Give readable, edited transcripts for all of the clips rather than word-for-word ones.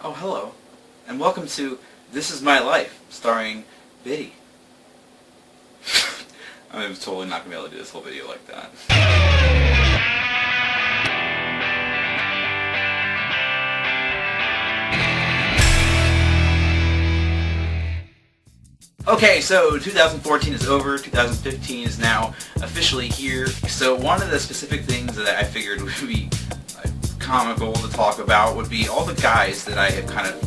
Oh, hello, and welcome to This Is My Life, starring Biddy. I'm totally not going to be able to do this whole video like that. Okay, so 2014 is over, 2015 is now officially here. So one of the specific things that I figured would be comical to talk about would be all the guys that I have kind of,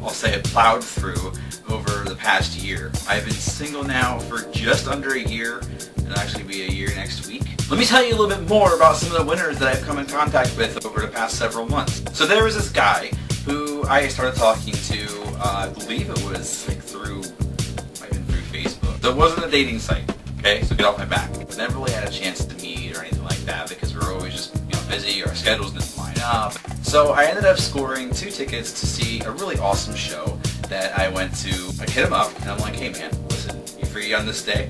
I'll say, plowed through over the past year. I've been single now for just under a year. It'll actually be a year next week. Let me tell you a little bit more about some of the winners that I've come in contact with over the past several months. So there was this guy who I started talking to, I believe it was like through Facebook. So it wasn't a dating site, okay? So get off my back. We never really had a chance to meet or anything like that because we were always just busy, our schedules didn't line up. So I ended up scoring 2 tickets to see a really awesome show that I went to. I hit him up and I'm like, hey man, listen, you free on this day?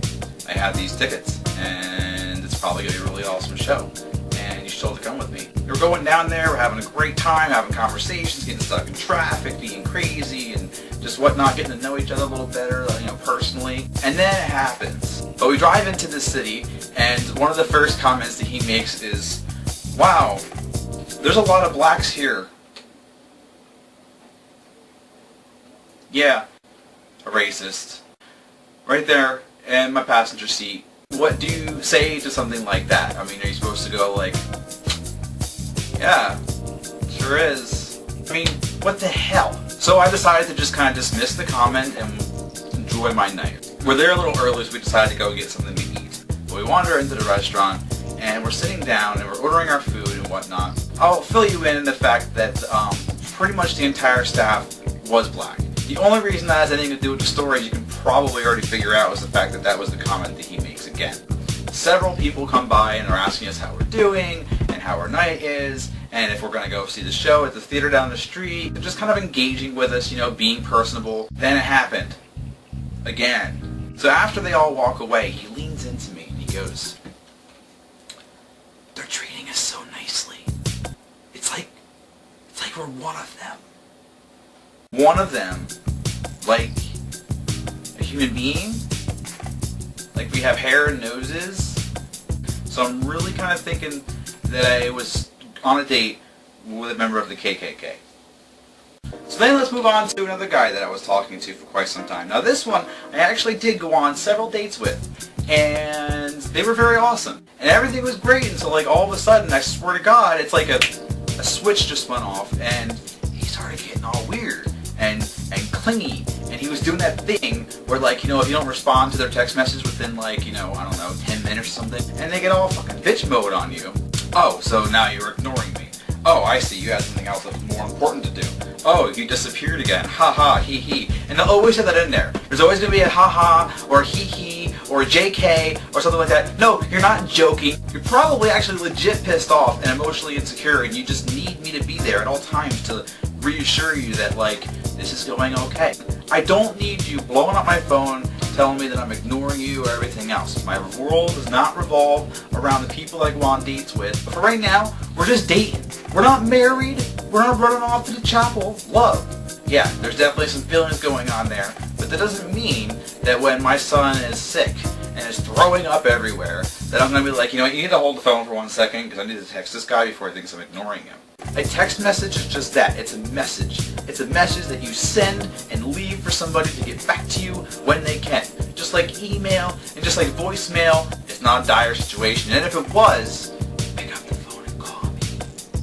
I have these tickets and it's probably going to be a really awesome show and you should totally come with me. We're going down there, we're having a great time, having conversations, getting stuck in traffic, being crazy and just whatnot, getting to know each other a little better, personally. And then it happens. But we drive into the city and one of the first comments that he makes is, wow, there's a lot of blacks here. Yeah, a racist. Right there in my passenger seat. What do you say to something like that? I mean, are you supposed to go like, yeah, sure is. I mean, what the hell? So I decided to just kind of dismiss the comment and enjoy my night. We're there a little early, so we decided to go get something to eat. But we wander into the restaurant and we're sitting down and we're ordering our food and whatnot. I'll fill you in the fact that pretty much the entire staff was black. The only reason that has anything to do with the story, you can probably already figure out, is the fact that that was the comment that he makes again. Several people come by and are asking us how we're doing and how our night is and if we're going to go see the show at the theater down the street. Just kind of engaging with us, being personable. Then it happened. Again. So after they all walk away, he leans into me and he goes, they're treating us so nicely. It's like we're one of them. One of them, like a human being, like we have hair and noses. So I'm really kind of thinking that I was on a date with a member of the KKK. So then let's move on to another guy that I was talking to for quite some time. Now this one I actually did go on several dates with, and they were very awesome. And everything was great until like all of a sudden, I swear to God, it's like a switch just went off and he started getting all weird and clingy. And he was doing that thing where if you don't respond to their text message within I don't know, 10 minutes or something, and they get all fucking bitch mode on you. Oh, so now you're ignoring me. Oh, I see, you had something else that was more important to do. Oh, you disappeared again. Ha ha, he he. And they'll always have that in there. There's always going to be a ha ha, or a he he, or a JK, or something like that. No, you're not joking. You're probably actually legit pissed off and emotionally insecure, and you just need me to be there at all times to reassure you that, this is going okay. I don't need you blowing up my phone telling me that I'm ignoring you or everything else. My world does not revolve around the people I go on dates with. But for right now, we're just dating. We're not married. We're not running off to the chapel. Love. Yeah, there's definitely some feelings going on there. But that doesn't mean that when my son is sick and is throwing up everywhere, that I'm going to be like, you need to hold the phone for 1 second because I need to text this guy before he thinks I'm ignoring him. A text message is just that. It's a message. It's a message that you send and leave for somebody to get back to you when they can. Just like email and just like voicemail, it's not a dire situation. And if it was, pick up the phone and call me.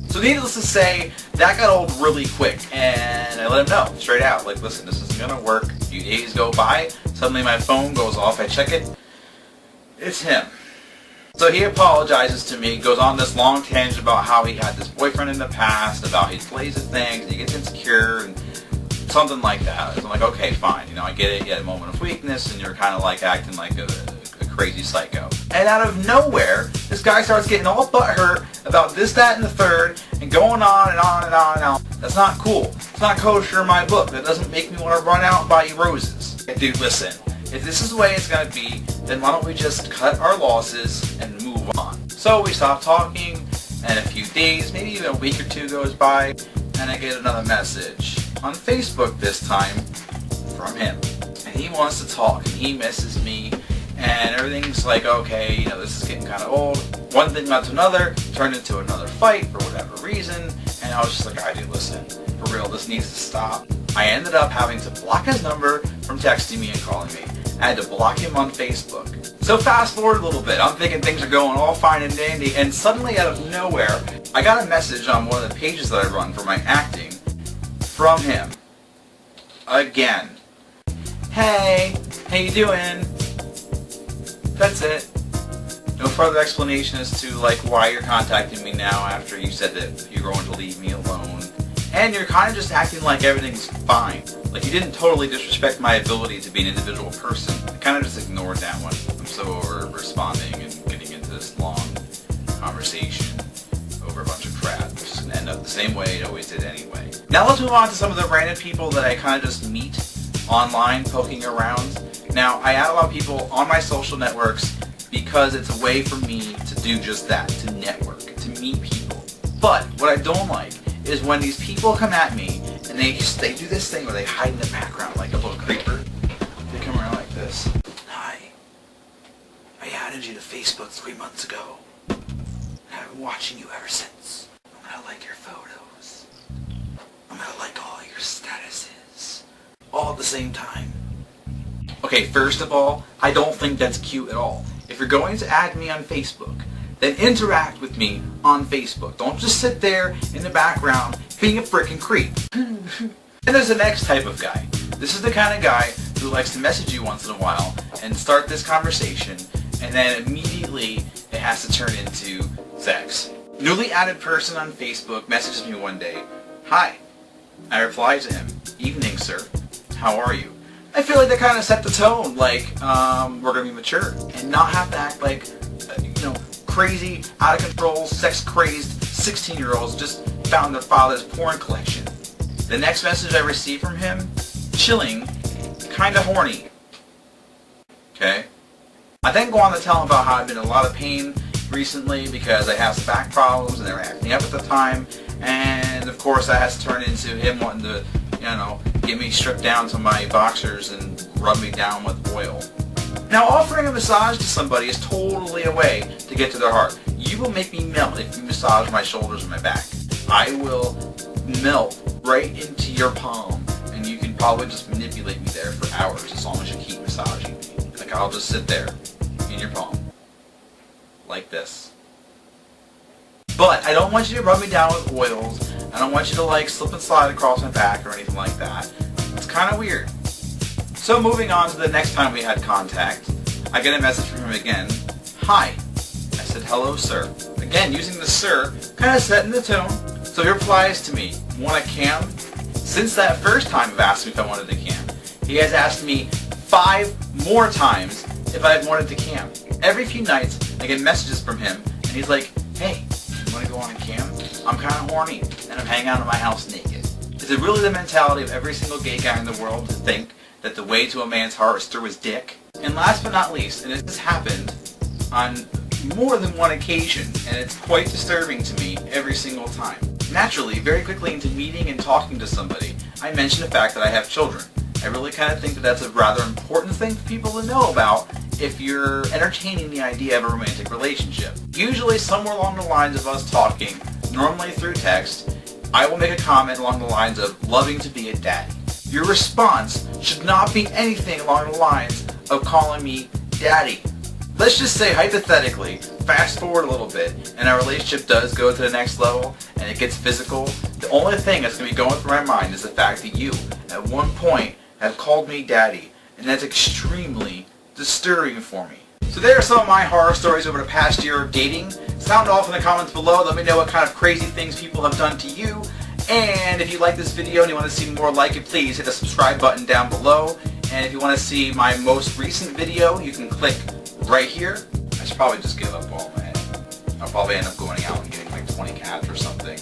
So needless to say, that got old really quick. And I let him know, straight out, listen, this isn't going to work. A few days go by, suddenly my phone goes off, I check it, it's him. So he apologizes to me, goes on this long tangent about how he had this boyfriend in the past, about he plays with things, and he gets insecure, and something like that. So I'm like, okay, fine, I get it, you had a moment of weakness, and you're kind of acting like a crazy psycho. And out of nowhere, this guy starts getting all butthurt about this, that, and the third, and going on and on and on and on. That's not cool. It's not kosher in my book. That doesn't make me want to run out and buy you roses. Dude, listen. If this is the way it's going to be, then why don't we just cut our losses and move on? So we stop talking, and a few days, maybe even a week or two goes by, and I get another message on Facebook this time from him. And he wants to talk, and he misses me, and everything's like, okay, you know, this is getting kind of old. One thing led to another, turned into another fight for whatever reason, and I was just like, dude, listen, for real, this needs to stop. I ended up having to block his number from texting me and calling me. I had to block him on Facebook. So fast forward a little bit, I'm thinking things are going all fine and dandy, and suddenly out of nowhere, I got a message on one of the pages that I run for my acting from him. Again. Hey, how you doing? That's it. No further explanation as to like why you're contacting me now after you said that you're going to leave me alone. And you're kind of just acting like everything's fine. Like you didn't totally disrespect my ability to be an individual person. I kind of just ignored that one. I'm so over responding and getting into this long conversation over a bunch of crap. It's just going to end up the same way it always did anyway. Now let's move on to some of the random people that I kind of just meet online poking around. Now I add a lot of people on my social networks because it's a way for me to do just that, to network, to meet people. But what I don't like is when these people come at me and they do this thing where they hide in the background like a little creeper. They come around like this. Hi, I added you to Facebook 3 months ago. I've been watching you ever since. I'm gonna like your photos. I'm gonna like all your statuses. All at the same time. Okay, first of all, I don't think that's cute at all. If you're going to add me on Facebook, then interact with me on Facebook. Don't just sit there in the background being a frickin' creep. And there's the next type of guy. This is the kind of guy who likes to message you once in a while and start this conversation, and then immediately it has to turn into sex. Newly added person on Facebook messages me one day. Hi. I reply to him. Evening, sir. How are you? I feel like that kind of set the tone, like, we're going to be mature and not have to act like, crazy, out of control, sex-crazed 16-year-olds just found their father's porn collection. The next message I received from him, chilling, kinda horny. Okay? I then go on to tell him about how I've been in a lot of pain recently because I have some back problems and they were acting up at the time, and of course that has to turn into him wanting to, get me stripped down to my boxers and rub me down with oil. Now, offering a massage to somebody is totally a way to get to their heart. You will make me melt if you massage my shoulders and my back. I will melt right into your palm, and you can probably just manipulate me there for hours as long as you keep massaging me. Like, I'll just sit there in your palm. Like this. But I don't want you to rub me down with oils. I don't want you to, slip and slide across my back or anything like that. It's kind of weird. So moving on to the next time we had contact, I get a message from him again. Hi. I said, hello, sir. Again, using the sir, kind of setting the tone. So he replies to me, want a cam? Since that first time of asking me if I wanted to cam, he has asked me 5 more times if I've wanted to cam. Every few nights, I get messages from him, and he's like, hey, you want to go on a cam? I'm kind of horny, and I'm hanging out in my house naked. Is it really the mentality of every single gay guy in the world to think that the way to a man's heart is through his dick? And last but not least, and this has happened on more than one occasion, and it's quite disturbing to me every single time. Naturally, very quickly into meeting and talking to somebody, I mention the fact that I have children. I really kind of think that that's a rather important thing for people to know about if you're entertaining the idea of a romantic relationship. Usually somewhere along the lines of us talking, normally through text, I will make a comment along the lines of loving to be a daddy. Your response should not be anything along the lines of calling me daddy. Let's just say hypothetically, fast forward a little bit, and our relationship does go to the next level, and it gets physical. The only thing that's going to be going through my mind is the fact that you, at one point, have called me daddy, and that's extremely disturbing for me. So there are some of my horror stories over the past year of dating. Sound off in the comments below. Let me know what kind of crazy things people have done to you. And if you like this video and you want to see more like it, please hit the subscribe button down below. And if you want to see my most recent video, you can click right here. I should probably just give up all my... I'll probably end up going out and getting like 20 cats or something.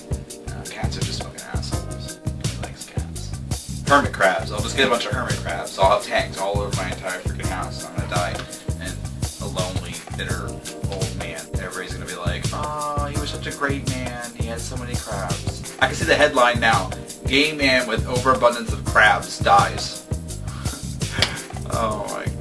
Cats are just fucking assholes. Nobody likes cats. Hermit crabs. I'll just get a bunch of hermit crabs. I'll have tags all over my entire freaking house. I'm gonna die and a lonely, bitter old man. Everybody's gonna be like, oh, he was such a great man. He had so many crabs. I can see the headline now. Gay man with overabundance of crabs dies. Oh my